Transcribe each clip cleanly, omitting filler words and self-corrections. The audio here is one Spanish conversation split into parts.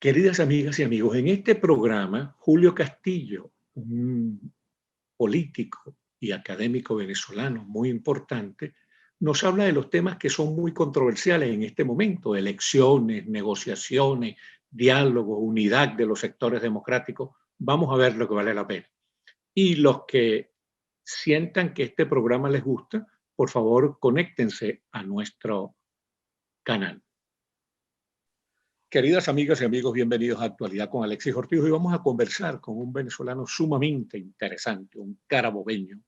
Queridas amigas y amigos, en este programa, Julio Castillo, un político y académico venezolano muy importante, nos habla de los temas que son muy controversiales en este momento: elecciones, negociaciones, diálogo, unidad de los sectores democráticos. Vamos a ver lo que vale la pena. Y los que sientan que este programa les gusta, por favor, conéctense a nuestro canal. Queridas amigas y amigos, bienvenidos a Actualidad con Alexis Ortiz. Hoy vamos a conversar con un venezolano sumamente interesante, un carabobeño,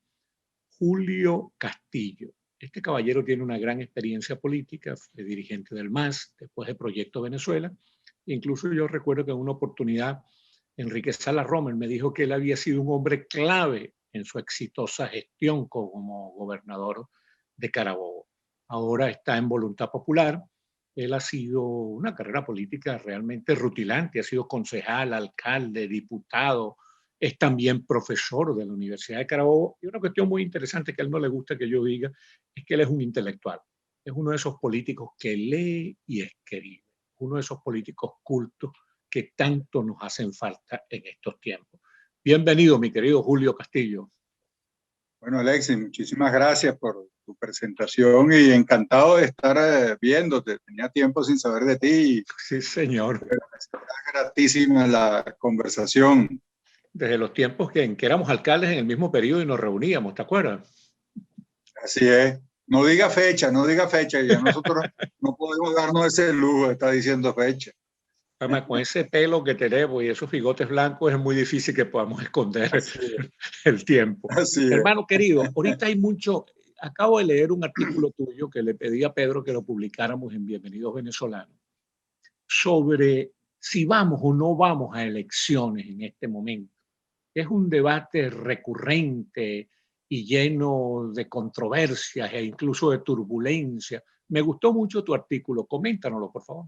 Julio Castillo. Este caballero tiene una gran experiencia política, fue dirigente del MAS, después de Proyecto Venezuela. Incluso yo recuerdo que en una oportunidad Enrique Salas Romer me dijo que él había sido un hombre clave en su exitosa gestión como gobernador de Carabobo. Ahora está en Voluntad Popular. Él ha sido una carrera política realmente rutilante, ha sido concejal, alcalde, diputado, es también profesor de la Universidad de Carabobo. Y una cuestión muy interesante que a él no le gusta que yo diga es que él es un intelectual. Es uno de esos políticos que lee y escribe, uno de esos políticos cultos que tanto nos hacen falta en estos tiempos. Bienvenido, mi querido Julio Castillo. Bueno, Alexis, muchísimas gracias por tu presentación y encantado de estar viéndote. Tenía tiempo sin saber de ti. Sí, señor. Está gratísima la conversación. Desde los tiempos en que éramos alcaldes en el mismo periodo y nos reuníamos, ¿te acuerdas? Así es. No diga fecha, ya nosotros no podemos darnos ese lujo de estar diciendo fecha. Además, con ese pelo que tenemos y esos bigotes blancos es muy difícil que podamos esconder el tiempo. Hermano querido, ahorita hay mucho. Acabo de leer un artículo tuyo que le pedí a Pedro que lo publicáramos en Bienvenidos Venezolanos sobre si vamos o no vamos a elecciones en este momento. Es un debate recurrente y lleno de controversias e incluso de turbulencia. Me gustó mucho tu artículo. Coméntanoslo, por favor.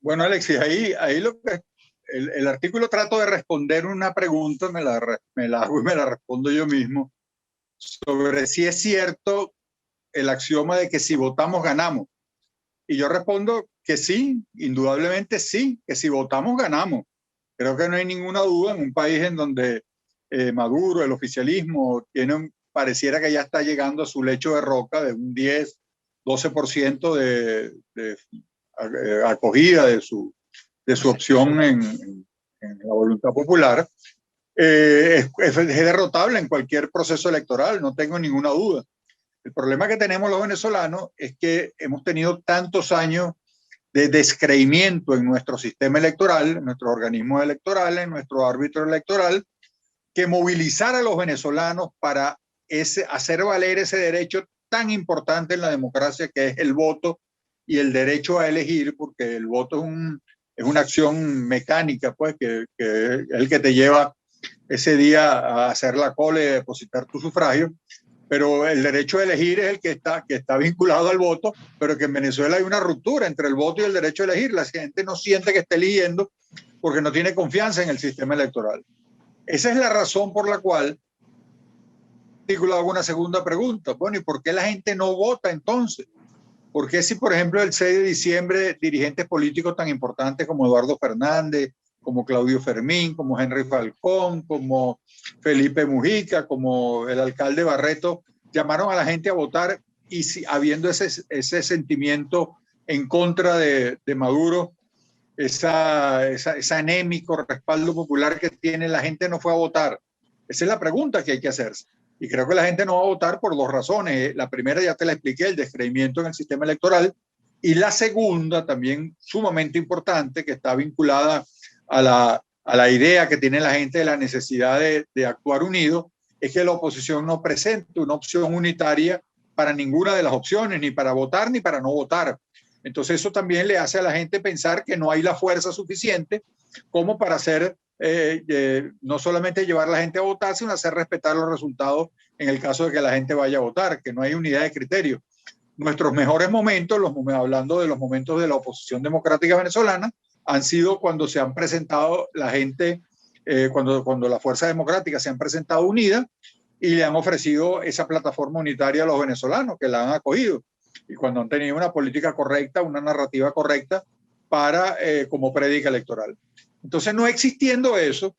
Bueno, Alexis, ahí el artículo trato de responder una pregunta, me la hago y me la respondo yo mismo, sobre si es cierto el axioma de que si votamos ganamos. Y yo respondo que sí, indudablemente sí, que si votamos ganamos. Creo que no hay ninguna duda en un país en donde Maduro, el oficialismo, pareciera que ya está llegando a su lecho de roca de un 10, 12% de acogida de su opción en la voluntad popular, es derrotable en cualquier proceso electoral, no tengo ninguna duda. El problema que tenemos los venezolanos es que hemos tenido tantos años de descreimiento en nuestro sistema electoral, en nuestros organismos electorales, en nuestro árbitro electoral, que movilizar a los venezolanos para hacer valer ese derecho tan importante en la democracia que es el voto y el derecho a elegir, porque el voto es una acción mecánica, pues, que es el que te lleva ese día a hacer la cola y depositar tu sufragio. Pero el derecho a elegir es el que está vinculado al voto, pero que en Venezuela hay una ruptura entre el voto y el derecho a elegir. La gente no siente que esté eligiendo porque no tiene confianza en el sistema electoral. Esa es la razón por la cual hago una segunda pregunta. Bueno, ¿y por qué la gente no vota entonces? ¿Por qué si, por ejemplo, el 6 de diciembre dirigentes políticos tan importantes como Eduardo Fernández, como Claudio Fermín, como Henry Falcón, como Felipe Mujica, como el alcalde Barreto, llamaron a la gente a votar y habiendo ese sentimiento en contra de Maduro, ese anémico respaldo popular que tiene, la gente no fue a votar? Esa es la pregunta que hay que hacerse. Y creo que la gente no va a votar por dos razones. La primera ya te la expliqué, el descreimiento en el sistema electoral. Y la segunda, también sumamente importante, que está vinculada a la idea que tiene la gente de la necesidad de actuar unido, es que la oposición no presente una opción unitaria para ninguna de las opciones, ni para votar ni para no votar. Entonces eso también le hace a la gente pensar que no hay la fuerza suficiente como para hacer no solamente llevar a la gente a votar, sino hacer respetar los resultados en el caso de que la gente vaya a votar, que no hay unidad de criterio. Nuestros mejores momentos, hablando de los momentos de la oposición democrática venezolana, han sido cuando se han presentado la gente, cuando la fuerza democrática se han presentado unidas y le han ofrecido esa plataforma unitaria a los venezolanos, que la han acogido. Y cuando han tenido una política correcta, una narrativa correcta, como prédica electoral. Entonces, no existiendo eso,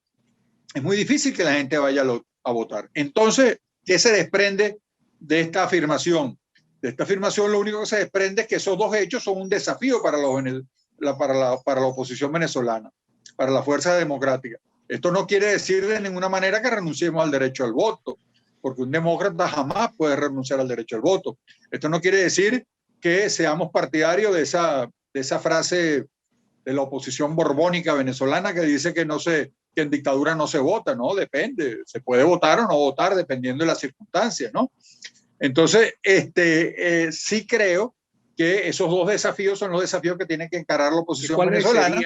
es muy difícil que la gente vaya a votar. Entonces, ¿qué se desprende de esta afirmación? De esta afirmación lo único que se desprende es que esos dos hechos son un desafío para la oposición venezolana, para la fuerza democrática. Esto no quiere decir de ninguna manera que renunciemos al derecho al voto, porque un demócrata jamás puede renunciar al derecho al voto. Esto no quiere decir que seamos partidarios de esa frase de la oposición borbónica venezolana que dice que en dictadura no se vota, ¿no? Depende, se puede votar o no votar dependiendo de las circunstancias, ¿no? Entonces, sí creo que esos dos desafíos son los desafíos que tiene que encarar la oposición venezolana.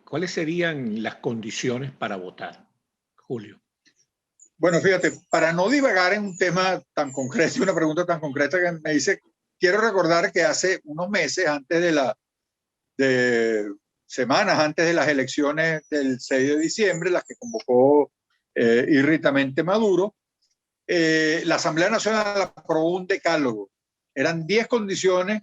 ¿Cuáles serían las condiciones para votar, Julio? Bueno, fíjate, para no divagar en un tema tan concreto, una pregunta tan concreta que me dice, quiero recordar que hace unos meses, semanas antes de las elecciones del 6 de diciembre, las que convocó irritamente Maduro, la Asamblea Nacional aprobó un decálogo. Eran 10 condiciones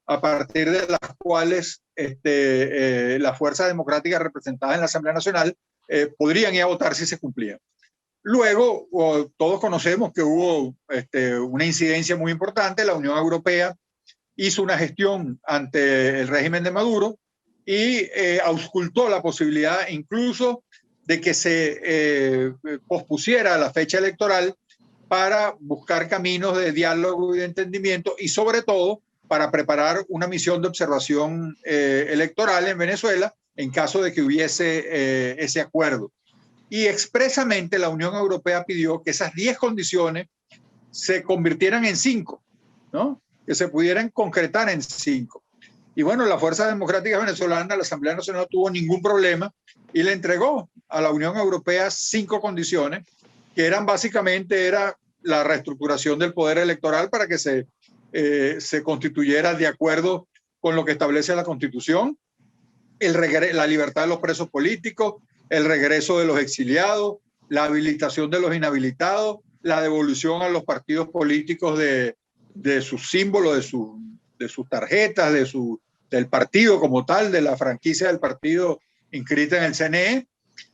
a partir de las cuales las fuerzas democráticas representadas en la Asamblea Nacional podrían ir a votar si se cumplían. Luego, todos conocemos que hubo una incidencia muy importante. La Unión Europea hizo una gestión ante el régimen de Maduro y auscultó la posibilidad incluso de que se pospusiera la fecha electoral para buscar caminos de diálogo y de entendimiento y sobre todo para preparar una misión de observación electoral en Venezuela en caso de que hubiese ese acuerdo. Y expresamente la Unión Europea pidió que esas 10 condiciones se convirtieran en 5, ¿no? Que se pudieran concretar en 5. Y bueno, la Fuerza Democrática Venezolana, la Asamblea Nacional, no tuvo ningún problema y le entregó a la Unión Europea 5 condiciones que eran básicamente la reestructuración del poder electoral para que se constituyera de acuerdo con lo que establece la Constitución, la libertad de los presos políticos, el regreso de los exiliados, la habilitación de los inhabilitados, la devolución a los partidos políticos de sus símbolos, de sus tarjetas, del partido como tal, de la franquicia del partido inscrita en el CNE,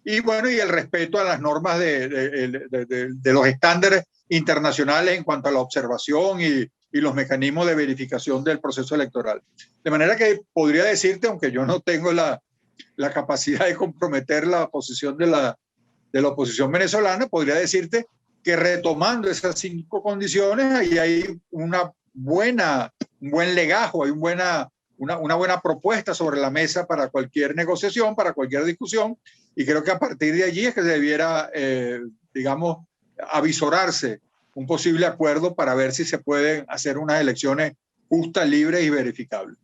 y bueno, y el respeto a las normas de los estándares internacionales en cuanto a la observación y los mecanismos de verificación del proceso electoral. De manera que podría decirte, aunque yo no tengo la capacidad de comprometer la posición de la oposición venezolana, podría decirte que retomando esas 5 condiciones, ahí hay un buen legajo, hay una buena propuesta sobre la mesa para cualquier negociación, para cualquier discusión, y creo que a partir de allí es que debiera, digamos, avisorarse un posible acuerdo para ver si se pueden hacer unas elecciones justas, libres y verificables.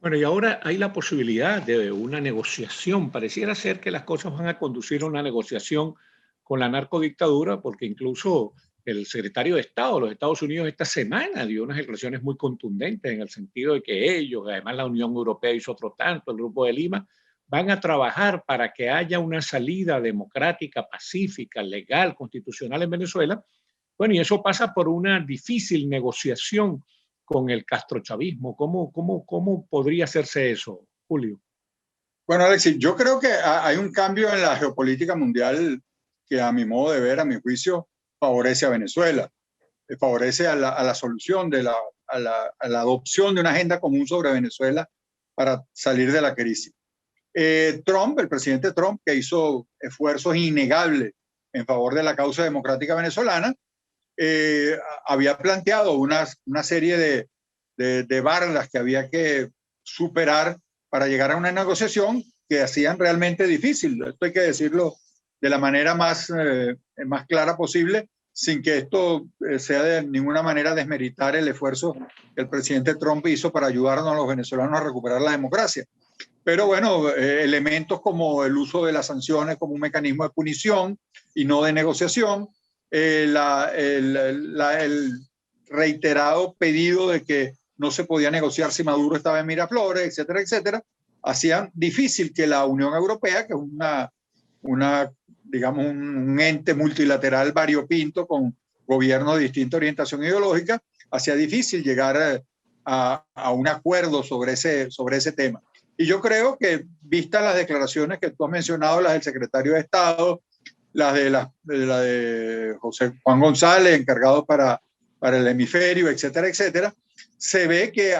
Bueno, y ahora hay la posibilidad de una negociación. Pareciera ser que las cosas van a conducir a una negociación con la narcodictadura, porque incluso el secretario de Estado de los Estados Unidos esta semana dio unas declaraciones muy contundentes en el sentido de que ellos, además la Unión Europea hizo otro tanto, el Grupo de Lima, van a trabajar para que haya una salida democrática, pacífica, legal, constitucional en Venezuela. Bueno, y eso pasa por una difícil negociación con el castrochavismo. ¿Cómo podría hacerse eso, Julio? Bueno, Alexis, yo creo que hay un cambio en la geopolítica mundial que a mi modo de ver, a mi juicio, favorece a Venezuela, favorece a la solución, a la adopción de una agenda común sobre Venezuela para salir de la crisis. Trump, el presidente Trump, que hizo esfuerzos innegables en favor de la causa democrática venezolana, había planteado una serie de barreras que había que superar para llegar a una negociación que hacían realmente difícil. Esto hay que decirlo de la manera más clara posible, sin que esto sea de ninguna manera desmeritar el esfuerzo que el presidente Trump hizo para ayudarnos a los venezolanos a recuperar la democracia. Pero bueno, elementos como el uso de las sanciones como un mecanismo de punición y no de negociación, el reiterado pedido de que no se podía negociar si Maduro estaba en Miraflores, etcétera, etcétera, hacían difícil que la Unión Europea, que es digamos, un ente multilateral variopinto con gobiernos de distinta orientación ideológica, hacía difícil llegar a un acuerdo sobre ese tema. Y yo creo que, vistas las declaraciones que tú has mencionado, las del secretario de Estado, la de José Juan González, encargado para el hemisferio, etcétera, etcétera, se ve que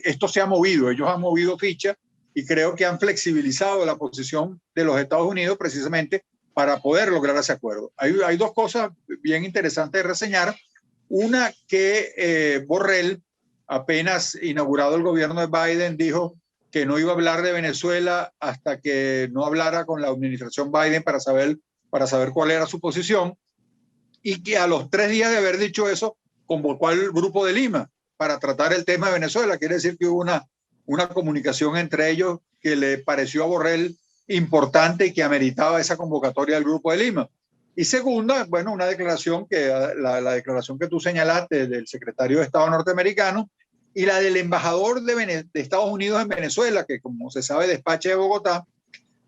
esto se ha movido, ellos han movido ficha y creo que han flexibilizado la posición de los Estados Unidos precisamente para poder lograr ese acuerdo. Hay dos cosas bien interesantes de reseñar. Una, que Borrell, apenas inaugurado el gobierno de Biden, dijo que no iba a hablar de Venezuela hasta que no hablara con la administración Biden para saber cuál era su posición, y que a los 3 días de haber dicho eso convocó al Grupo de Lima para tratar el tema de Venezuela. Quiere decir que hubo una comunicación entre ellos que le pareció a Borrell importante y que ameritaba esa convocatoria del Grupo de Lima. Y segunda, bueno, una declaración la declaración que tú señalaste del secretario de Estado norteamericano y la del embajador de Estados Unidos en Venezuela, que como se sabe despacha de Bogotá,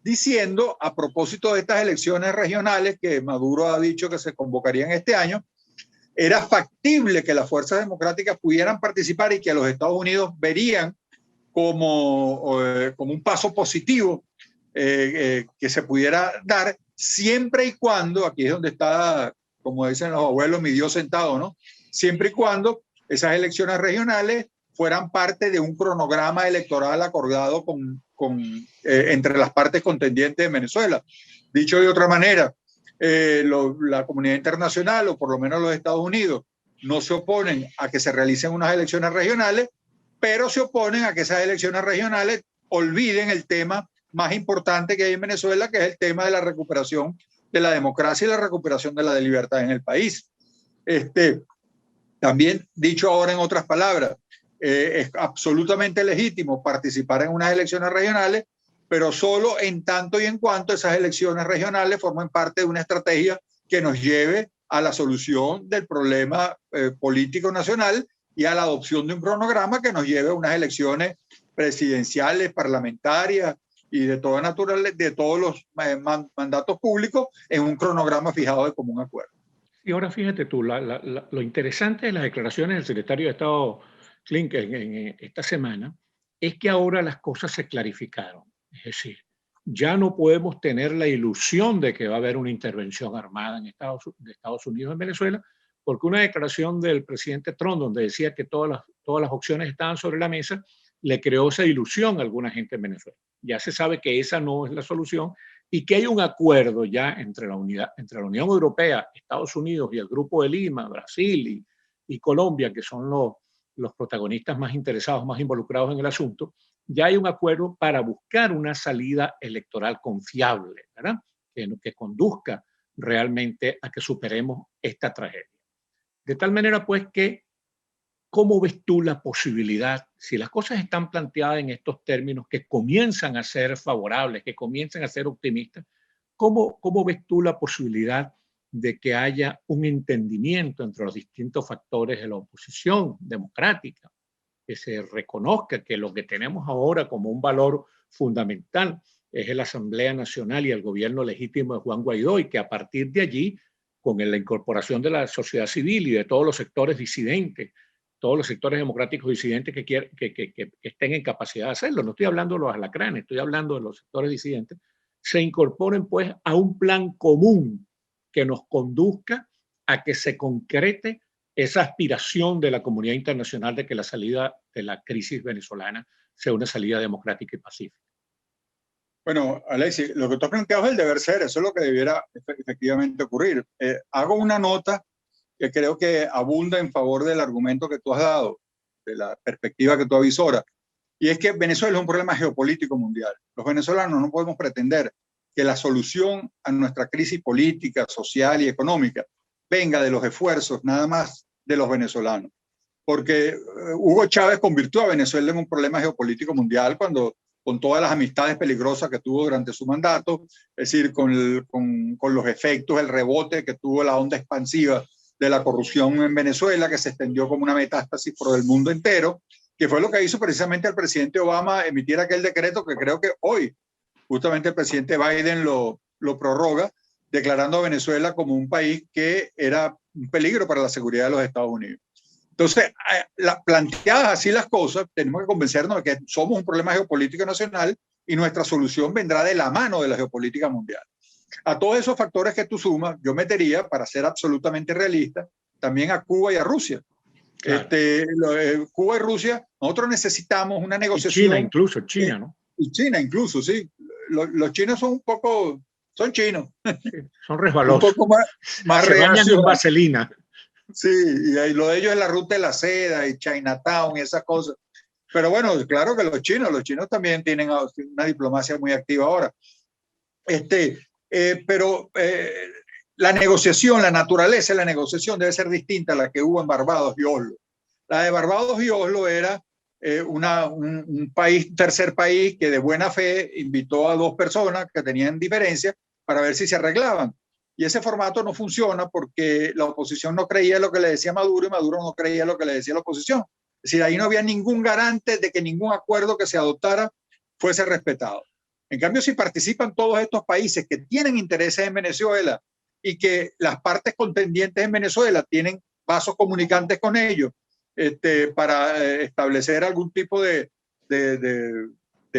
diciendo, a propósito de estas elecciones regionales que Maduro ha dicho que se convocarían este año, era factible que las fuerzas democráticas pudieran participar y que a los Estados Unidos verían como un paso positivo que se pudiera dar, siempre y cuando, aquí es donde está, como dicen los abuelos, mi Dios sentado, ¿no? Siempre y cuando esas elecciones regionales fueran parte de un cronograma electoral acordado entre las partes contendientes de Venezuela. Dicho de otra manera, la comunidad internacional, o por lo menos los Estados Unidos, no se oponen a que se realicen unas elecciones regionales, pero se oponen a que esas elecciones regionales olviden el tema más importante que hay en Venezuela, que es el tema de la recuperación de la democracia y la recuperación de la libertad en el país. También, dicho ahora en otras palabras, es absolutamente legítimo participar en unas elecciones regionales, pero solo en tanto y en cuanto esas elecciones regionales formen parte de una estrategia que nos lleve a la solución del problema político nacional y a la adopción de un cronograma que nos lleve a unas elecciones presidenciales, parlamentarias y de toda naturaleza, de todos los mandatos públicos, en un cronograma fijado de común acuerdo. Y ahora fíjate tú, lo interesante de las declaraciones del secretario de Estado Clinton en esta semana es que ahora las cosas se clarificaron. Es decir, ya no podemos tener la ilusión de que va a haber una intervención armada de Estados Unidos en Venezuela, porque una declaración del presidente Trump donde decía que todas las opciones estaban sobre la mesa, le creó esa ilusión a alguna gente en Venezuela. Ya se sabe que esa no es la solución y que hay un acuerdo ya entre la Unión Europea, Estados Unidos y el Grupo de Lima, Brasil y Colombia, que son los protagonistas más interesados, más involucrados en el asunto. Ya hay un acuerdo para buscar una salida electoral confiable, ¿verdad? Que conduzca realmente a que superemos esta tragedia. De tal manera, pues, que ¿cómo ves tú la posibilidad, si las cosas están planteadas en estos términos que comienzan a ser favorables, que comienzan a ser optimistas, ¿cómo ves tú la posibilidad de que haya un entendimiento entre los distintos factores de la oposición democrática, que se reconozca que lo que tenemos ahora como un valor fundamental es la Asamblea Nacional y el gobierno legítimo de Juan Guaidó, y que a partir de allí, con la incorporación de la sociedad civil y de todos los sectores disidentes, todos los sectores democráticos disidentes que estén en capacidad de hacerlo, no estoy hablando de los alacranes, estoy hablando de los sectores disidentes, se incorporen pues a un plan común que nos conduzca a que se concrete esa aspiración de la comunidad internacional de que la salida de la crisis venezolana sea una salida democrática y pacífica. Bueno, Alexis, lo que tú has planteado es el deber ser, eso es lo que debiera efectivamente ocurrir. Hago una nota que creo que abunda en favor del argumento que tú has dado, de la perspectiva que tú avisoras, y es que Venezuela es un problema geopolítico mundial. Los venezolanos no podemos pretender que la solución a nuestra crisis política, social y económica venga de los esfuerzos nada más de los venezolanos. Porque Hugo Chávez convirtió a Venezuela en un problema geopolítico mundial con todas las amistades peligrosas que tuvo durante su mandato, es decir, con los efectos, el rebote que tuvo la onda expansiva de la corrupción en Venezuela, que se extendió como una metástasis por el mundo entero, que fue lo que hizo precisamente el presidente Obama emitir aquel decreto que creo que hoy justamente el presidente Biden lo prorroga, declarando a Venezuela como un país que era un peligro para la seguridad de los Estados Unidos. Entonces, planteadas así las cosas, tenemos que convencernos de que somos un problema geopolítico nacional y nuestra solución vendrá de la mano de la geopolítica mundial. A todos esos factores que tú sumas, yo metería, para ser absolutamente realista, también a Cuba y a Rusia. Claro. Cuba y Rusia, nosotros necesitamos una negociación. Y China incluso, China, ¿no? Y China incluso, sí. Los chinos son un poco, son chinos. Sí, son resbalosos. Un poco más se bañan en vaselina. Sí, y lo de ellos es la ruta de la seda y Chinatown y esas cosas. Pero bueno, claro que los chinos también tienen una diplomacia muy activa ahora. Pero la negociación, la naturaleza de la negociación debe ser distinta a la que hubo en Barbados y Oslo. La de Barbados y Oslo era un tercer país que de buena fe invitó a dos personas que tenían diferencias para ver si se arreglaban. Y ese formato no funciona porque la oposición no creía lo que le decía Maduro y Maduro no creía lo que le decía la oposición. Es decir, ahí no había ningún garante de que ningún acuerdo que se adoptara fuese respetado. En cambio, si participan todos estos países que tienen intereses en Venezuela y que las partes contendientes en Venezuela tienen vasos comunicantes con ellos para establecer algún tipo de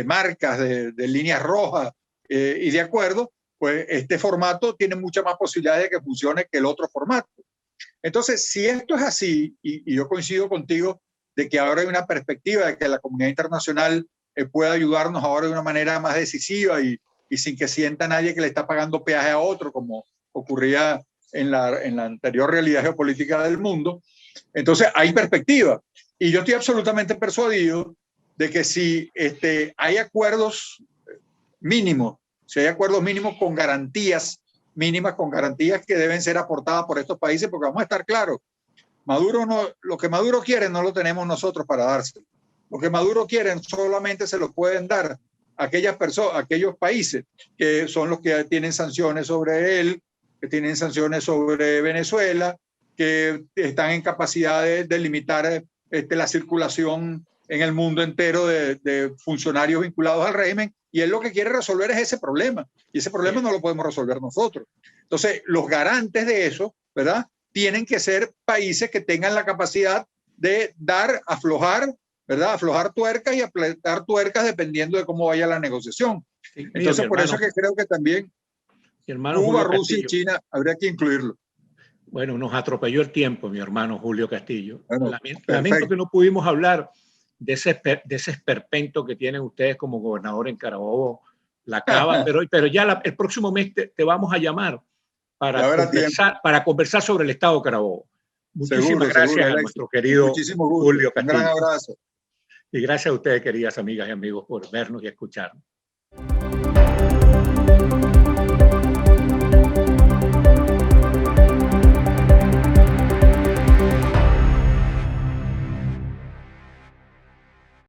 marcas, de líneas rojas y de acuerdo, pues este formato tiene muchas más posibilidades de que funcione que el otro formato. Entonces, si esto es así, y yo coincido contigo de que ahora hay una perspectiva de que la comunidad internacional pueda ayudarnos ahora de una manera más decisiva y sin que sienta nadie que le está pagando peaje a otro, como ocurría en la anterior realidad geopolítica del mundo. Entonces, hay perspectiva. Y yo estoy absolutamente persuadido de que si hay acuerdos mínimos, si hay acuerdos mínimos con garantías mínimas, con garantías que deben ser aportadas por estos países, porque vamos a estar claros, lo que Maduro quiere no lo tenemos nosotros para dárselo. Lo que Maduro quiere solamente se lo pueden dar aquellas personas, aquellos países que son los que tienen sanciones sobre él, que tienen sanciones sobre Venezuela, que están en capacidad de limitar la circulación en el mundo entero de funcionarios vinculados al régimen, y él lo que quiere resolver es ese problema, y ese problema no lo podemos resolver nosotros. Entonces, los garantes de eso, ¿verdad?, tienen que ser países que tengan la capacidad de aflojar, ¿verdad?, aflojar tuercas y apretar tuercas dependiendo de cómo vaya la negociación. Sí, entonces, por eso que creo que también Cuba, Rusia y China habría que incluirlo. Bueno, nos atropelló el tiempo, mi hermano Julio Castillo. Bueno, lamento que no pudimos hablar de ese esperpento que tienen ustedes como gobernador en Carabobo, la Cava, pero ya el próximo mes te vamos a llamar para conversar sobre el estado de Carabobo. Muchísimas gracias a nuestro querido Julio Castillo. Un gran abrazo. Y gracias a ustedes, queridas amigas y amigos, por vernos y escucharnos.